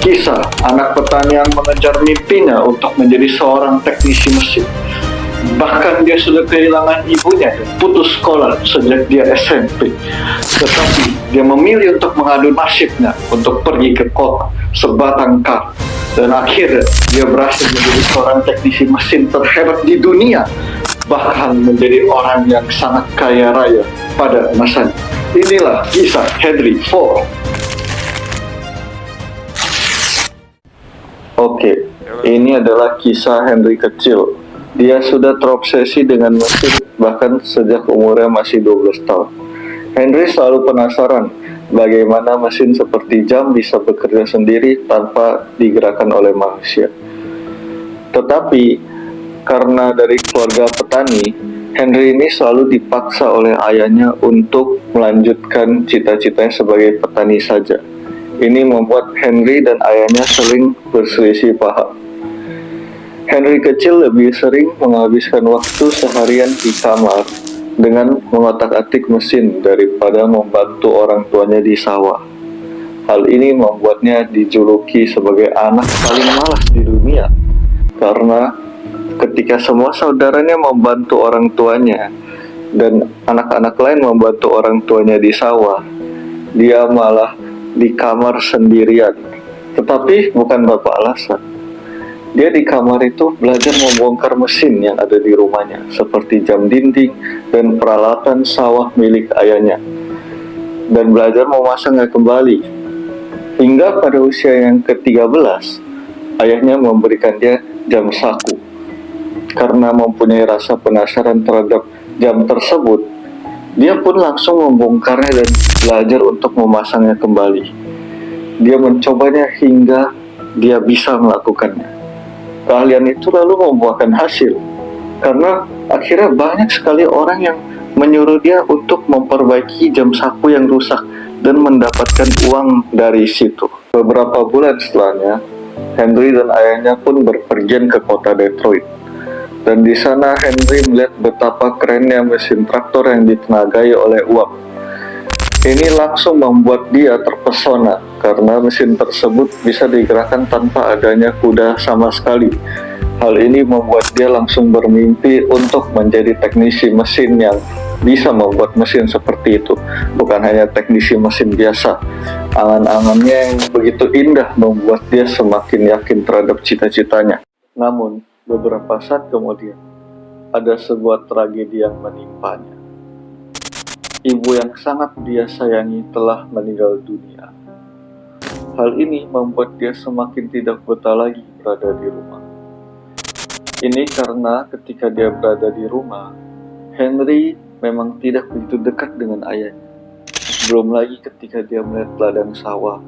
Kisah anak petani yang mengejar mimpinya untuk menjadi seorang teknisi mesin. Bahkan dia sudah kehilangan ibunya dan putus sekolah sejak dia SMP. Tetapi dia memilih untuk mengadu nasibnya untuk pergi ke kota sebatang kara. Dan akhirnya dia berhasil menjadi seorang teknisi mesin terhebat di dunia. Bahkan menjadi orang yang sangat kaya raya pada masanya. Inilah kisah Henry Ford. Oke, ini adalah kisah Henry kecil. Dia sudah terobsesi dengan mesin bahkan sejak umurnya masih 12 tahun. Henry selalu penasaran bagaimana mesin seperti jam bisa bekerja sendiri tanpa digerakkan oleh manusia. Tetapi karena dari keluarga petani, Henry ini selalu dipaksa oleh ayahnya untuk melanjutkan cita-citanya sebagai petani saja. Ini membuat Henry dan ayahnya sering berselisih paham. Henry kecil lebih sering menghabiskan waktu seharian di kamar dengan mengotak-atik mesin daripada membantu orang tuanya di sawah. Hal ini membuatnya dijuluki sebagai anak paling malas di dunia, karena ketika semua saudaranya membantu orang tuanya dan anak-anak lain membantu orang tuanya di sawah, dia malah di kamar sendirian. Tetapi bukan tanpa alasan. Dia di kamar itu belajar membongkar mesin yang ada di rumahnya, seperti jam dinding dan peralatan sawah milik ayahnya, dan belajar memasangnya kembali. Hingga pada usia yang ke-13, ayahnya memberikan dia jam saku. Karena mempunyai rasa penasaran terhadap jam tersebut, dia pun langsung membongkarnya dan belajar untuk memasangnya kembali. Dia mencobanya hingga dia bisa melakukannya. Keahlian itu lalu membuahkan hasil, karena akhirnya banyak sekali orang yang menyuruh dia untuk memperbaiki jam saku yang rusak dan mendapatkan uang dari situ. Beberapa bulan setelahnya, Henry dan ayahnya pun berpergian ke kota Detroit. Dan di sana Henry melihat betapa kerennya mesin traktor yang ditenagai oleh uap. Ini langsung membuat dia terpesona karena mesin tersebut bisa digerakkan tanpa adanya kuda sama sekali. Hal ini membuat dia langsung bermimpi untuk menjadi teknisi mesin yang bisa membuat mesin seperti itu. Bukan hanya teknisi mesin biasa. Angan-angannya yang begitu indah membuat dia semakin yakin terhadap cita-citanya. Namun, beberapa saat kemudian, ada sebuah tragedi yang menimpanya. Ibu yang sangat dia sayangi telah meninggal dunia. Hal ini membuat dia semakin tidak betah lagi berada di rumah. Ini karena ketika dia berada di rumah, Henry memang tidak begitu dekat dengan ayahnya. Belum lagi ketika dia melihat ladang sawah,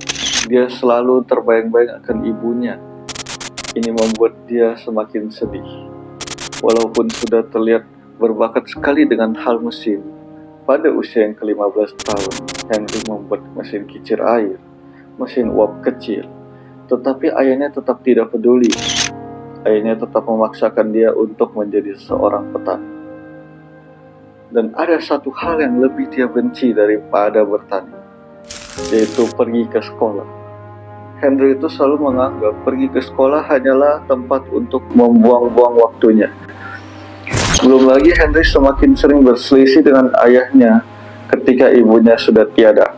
dia selalu terbayang-bayang akan ibunya. Ini membuat dia semakin sedih. Walaupun sudah terlihat berbakat sekali dengan hal mesin, pada usia yang ke-15 tahun, Henry membuat mesin kicir air, mesin uap kecil. Tetapi ayahnya tetap tidak peduli. Ayahnya tetap memaksakan dia untuk menjadi seorang petani. Dan ada satu hal yang lebih dia benci daripada bertani, yaitu pergi ke sekolah. Henry itu selalu menganggap pergi ke sekolah hanyalah tempat untuk membuang-buang waktunya. Belum lagi Henry semakin sering berselisih dengan ayahnya ketika ibunya sudah tiada.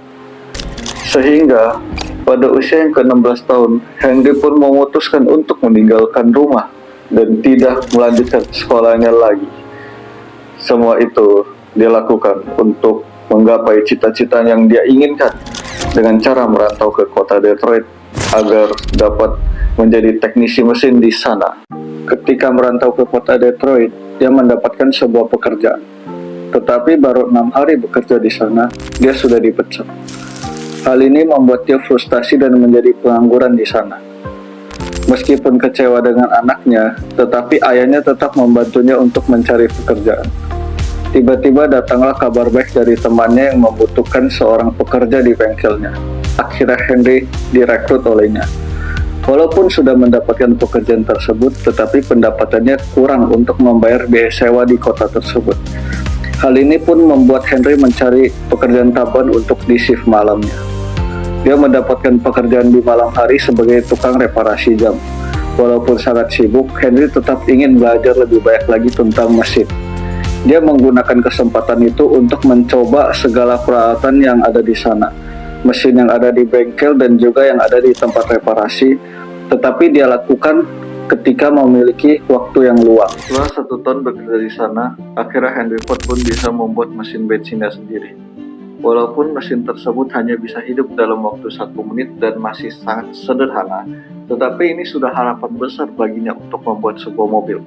Sehingga pada usia yang ke-16 tahun, Henry pun memutuskan untuk meninggalkan rumah dan tidak melanjutkan sekolahnya lagi. Semua itu dia lakukan untuk menggapai cita-cita yang dia inginkan dengan cara merantau ke kota Detroit agar dapat menjadi teknisi mesin di sana. Ketika merantau ke kota Detroit, dia mendapatkan sebuah pekerjaan. Tetapi baru 6 hari bekerja di sana, dia sudah dipecat. Hal ini membuat dia frustasi dan menjadi pengangguran di sana. Meskipun kecewa dengan anaknya, tetapi ayahnya tetap membantunya untuk mencari pekerjaan. Tiba-tiba datanglah kabar baik dari temannya yang membutuhkan seorang pekerja di bengkelnya. Akhirnya Henry direkrut olehnya. Walaupun sudah mendapatkan pekerjaan tersebut, tetapi pendapatannya kurang untuk membayar biaya sewa di kota tersebut. Hal ini pun membuat Henry mencari pekerjaan tambahan untuk di shift malamnya. Dia mendapatkan pekerjaan di malam hari sebagai tukang reparasi jam. Walaupun sangat sibuk, Henry tetap ingin belajar lebih banyak lagi tentang mesin. Dia menggunakan kesempatan itu untuk mencoba segala peralatan yang ada di sana. Mesin yang ada di bengkel dan juga yang ada di tempat reparasi, tetapi dia lakukan ketika memiliki waktu yang luang. Setelah 1 tahun bekerja di sana, akhirnya Henry Ford pun bisa membuat mesin bensinnya sendiri. Walaupun mesin tersebut hanya bisa hidup dalam waktu 1 menit dan masih sangat sederhana, tetapi ini sudah harapan besar baginya untuk membuat sebuah mobil.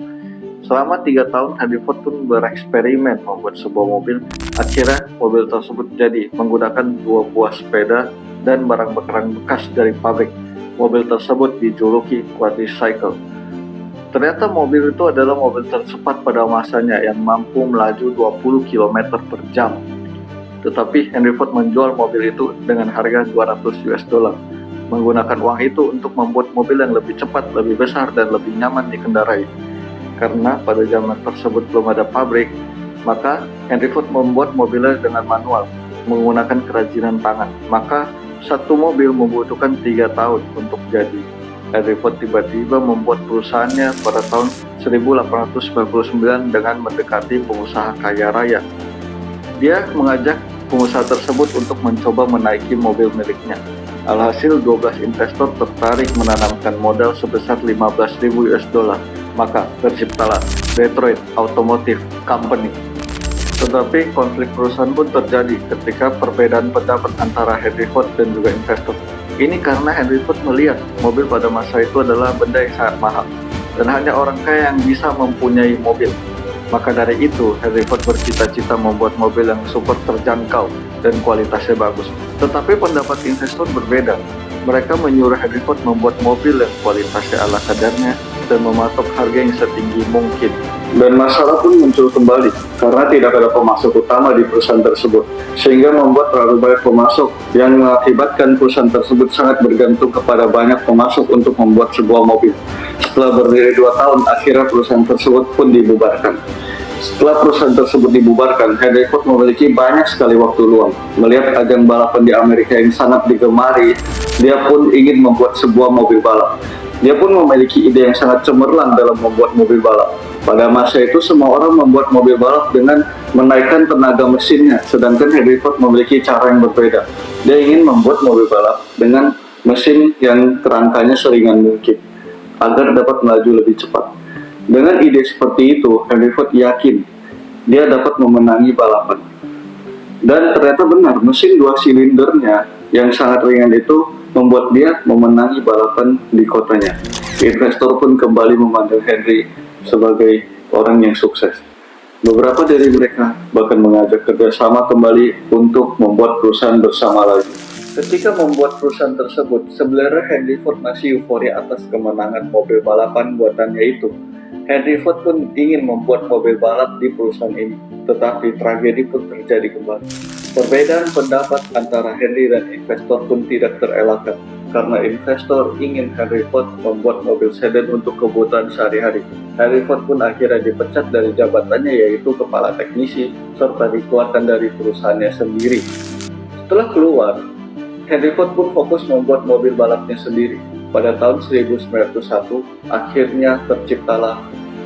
Selama 3 tahun, Henry Ford pun bereksperimen membuat sebuah mobil. Akhirnya, mobil tersebut jadi menggunakan 2 buah sepeda dan barang-barang bekas dari pabrik. Mobil tersebut dijuluki Quadricycle. Ternyata mobil itu adalah mobil tercepat pada masanya yang mampu melaju 20 km per jam. Tetapi Henry Ford menjual mobil itu dengan harga $200, menggunakan uang itu untuk membuat mobil yang lebih cepat, lebih besar, dan lebih nyaman dikendarai. Karena pada zaman tersebut belum ada pabrik, maka Henry Ford membuat mobilnya dengan manual, menggunakan kerajinan tangan. Maka satu mobil membutuhkan 3 tahun untuk jadi. Henry Ford tiba-tiba membuat perusahaannya pada tahun 1899 dengan mendekati pengusaha kaya raya. Dia mengajak pengusaha tersebut untuk mencoba menaiki mobil miliknya. Alhasil 12 investor tertarik menanamkan modal sebesar $15.000. Maka terciptalah Detroit Automotive Company. Tetapi konflik perusahaan pun terjadi ketika perbedaan pendapat antara Henry Ford dan juga investor. Ini karena Henry Ford melihat mobil pada masa itu adalah benda yang sangat mahal dan hanya orang kaya yang bisa mempunyai mobil. Maka dari itu, Henry Ford bercita-cita membuat mobil yang super terjangkau dan kualitasnya bagus. Tetapi pendapat investor berbeda. Mereka menyuruh Henry Ford membuat mobil yang kualitasnya ala kadarnya dan mematok harga yang setinggi mungkin. Dan masalah pun muncul kembali karena tidak ada pemasok utama di perusahaan tersebut, sehingga membuat terlalu banyak pemasok yang mengakibatkan perusahaan tersebut sangat bergantung kepada banyak pemasok untuk membuat sebuah mobil. Setelah berdiri 2 tahun, akhirnya perusahaan tersebut pun dibubarkan. Setelah perusahaan tersebut dibubarkan, Henry Ford memiliki banyak sekali waktu luang. Melihat ajang balapan di Amerika yang sangat digemari, dia pun ingin membuat sebuah mobil balap. Dia pun memiliki ide yang sangat cemerlang dalam membuat mobil balap. Pada masa itu semua orang membuat mobil balap dengan menaikkan tenaga mesinnya, sedangkan Henry Ford memiliki cara yang berbeda. Dia ingin membuat mobil balap dengan mesin yang kerangkanya seringan mungkin, agar dapat melaju lebih cepat. Dengan ide seperti itu, Henry Ford yakin dia dapat memenangi balapan. Dan ternyata benar, mesin 2 silindernya yang sangat ringan itu membuat dia memenangi balapan di kotanya. Investor pun kembali memandang Henry sebagai orang yang sukses. Beberapa dari mereka bahkan mengajak kerjasama kembali untuk membuat perusahaan bersama lagi. Ketika membuat perusahaan tersebut, sebenarnya Henry Ford masih euforia atas kemenangan mobil balapan buatannya itu. Henry Ford pun ingin membuat mobil balap di perusahaan ini, tetapi tragedi pun terjadi kembali. Perbedaan pendapat antara Henry dan investor pun tidak terelakkan, karena investor ingin Henry Ford membuat mobil sedan untuk kebutuhan sehari-hari. Henry Ford pun akhirnya dipecat dari jabatannya, yaitu kepala teknisi, serta dikeluarkan dari perusahaannya sendiri. Setelah keluar, Henry Ford pun fokus membuat mobil balapnya sendiri. Pada tahun 1901, akhirnya terciptalah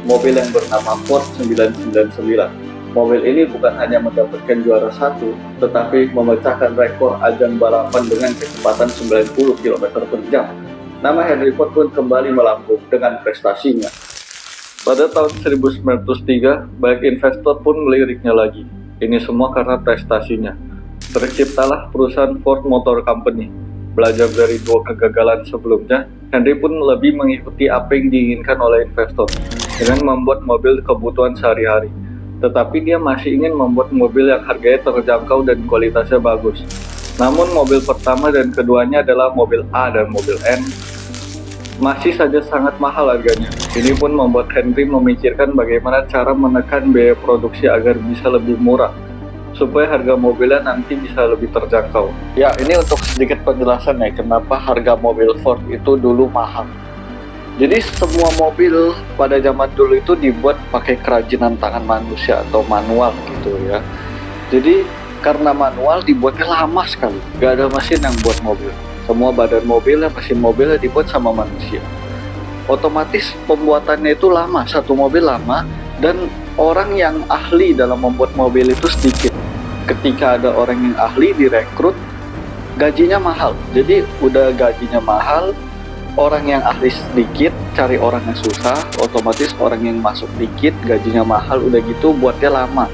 mobil yang bernama Ford 999. Mobil ini bukan hanya mendapatkan juara 1, tetapi memecahkan rekor ajang balapan dengan kecepatan 90 km per jam. Nama Henry Ford pun kembali melambung dengan prestasinya. Pada tahun 1903, banyak investor pun meliriknya lagi. Ini semua karena prestasinya. Terciptalah perusahaan Ford Motor Company. Belajar dari 2 kegagalan sebelumnya, Henry pun lebih mengikuti apa yang diinginkan oleh investor dengan membuat mobil kebutuhan sehari-hari. Tetapi dia masih ingin membuat mobil yang harganya terjangkau dan kualitasnya bagus. Namun mobil pertama dan keduanya adalah mobil A dan mobil N masih saja sangat mahal harganya. Ini pun membuat Henry memikirkan bagaimana cara menekan biaya produksi agar bisa lebih murah, supaya harga mobilnya nanti bisa lebih terjangkau. Ya, ini untuk sedikit penjelasan ya, kenapa harga mobil Ford itu dulu mahal. Jadi semua mobil pada zaman dulu itu dibuat pakai kerajinan tangan manusia atau manual gitu ya. Jadi karena manual dibuatnya lama sekali. Gak ada mesin yang buat mobil. Semua badan mobilnya, mesin mobilnya dibuat sama manusia. Otomatis pembuatannya itu lama, satu mobil lama, dan orang yang ahli dalam membuat mobil itu sedikit. Ketika ada orang yang ahli direkrut, gajinya mahal. Jadi udah gajinya mahal, orang yang ahli sedikit, cari orang yang susah, otomatis orang yang masuk dikit, gajinya mahal, udah gitu buatnya lama.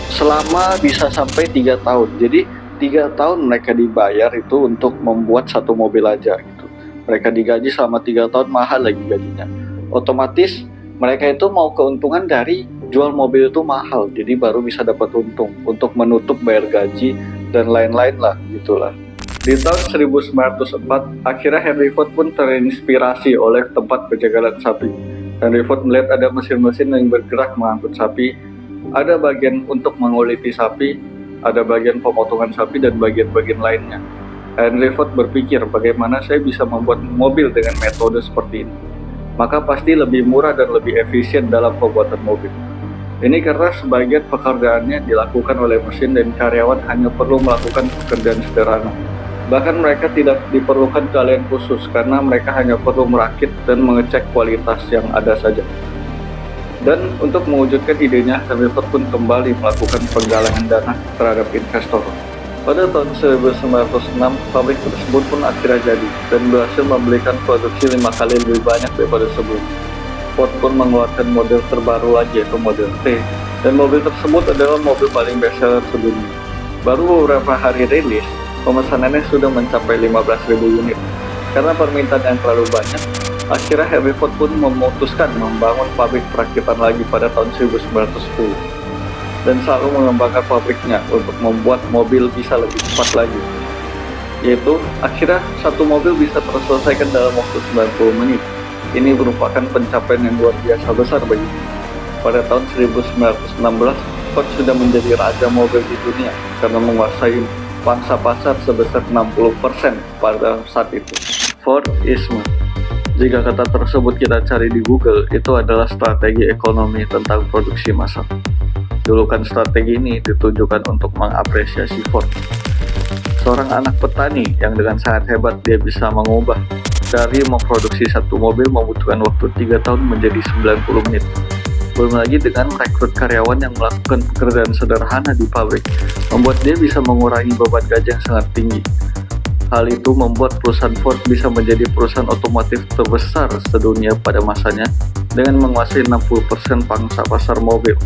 Selama bisa sampai 3 tahun. Jadi 3 tahun mereka dibayar itu untuk membuat satu mobil aja gitu. Mereka digaji selama 3 tahun, mahal lagi gajinya. Otomatis mereka itu mau keuntungan dari jual mobil itu mahal, jadi baru bisa dapat untung untuk menutup bayar gaji dan lain-lain lah gitulah. Di tahun 1904, akhirnya Henry Ford pun terinspirasi oleh tempat penjagalan sapi. Henry Ford melihat ada mesin-mesin yang bergerak mengangkut sapi, ada bagian untuk menguliti sapi, ada bagian pemotongan sapi dan bagian-bagian lainnya. Henry Ford berpikir bagaimana saya bisa membuat mobil dengan metode seperti ini. Maka pasti lebih murah dan lebih efisien dalam pembuatan mobil. Ini karena sebagian pekerjaannya dilakukan oleh mesin dan karyawan hanya perlu melakukan pekerjaan sederhana. Bahkan mereka tidak diperlukan keahlian khusus karena mereka hanya perlu merakit dan mengecek kualitas yang ada saja. Dan untuk mewujudkan idenya, Henry Ford pun kembali melakukan penggalangan dana terhadap investor. Pada tahun 1906, pabrik tersebut pun akhirnya jadi dan berhasil membelikan produksi 5 kali lebih banyak daripada sebelumnya. Ford pun mengeluarkan model terbaru lagi, yaitu model T, dan mobil tersebut adalah mobil paling bestseller sedunia. Baru beberapa hari rilis, pemesanannya sudah mencapai 15.000 unit. Karena permintaan yang terlalu banyak, akhirnya Henry Ford pun memutuskan membangun pabrik perakitan lagi pada tahun 1910. Dan selalu mengembangkan pabriknya untuk membuat mobil bisa lebih cepat lagi. Yaitu, akhirnya satu mobil bisa terselesaikan dalam waktu 90 menit. Ini merupakan pencapaian yang luar biasa besar baginya. Pada tahun 1916, Ford sudah menjadi raja mobil di dunia karena menguasai pangsa pasar sebesar 60% pada saat itu. Fordisme. Jika kata tersebut kita cari di Google, itu adalah strategi ekonomi tentang produksi massal. Julukan strategi ini ditujukan untuk mengapresiasi Ford. Seorang anak petani yang dengan sangat hebat dia bisa mengubah dari memproduksi satu mobil membutuhkan waktu 3 tahun menjadi 90 menit. Belum lagi dengan merekrut karyawan yang melakukan pekerjaan sederhana di pabrik, membuat dia bisa mengurangi beban gaji yang sangat tinggi. Hal itu membuat perusahaan Ford bisa menjadi perusahaan otomotif terbesar sedunia pada masanya dengan menguasai 60% pangsa pasar mobil.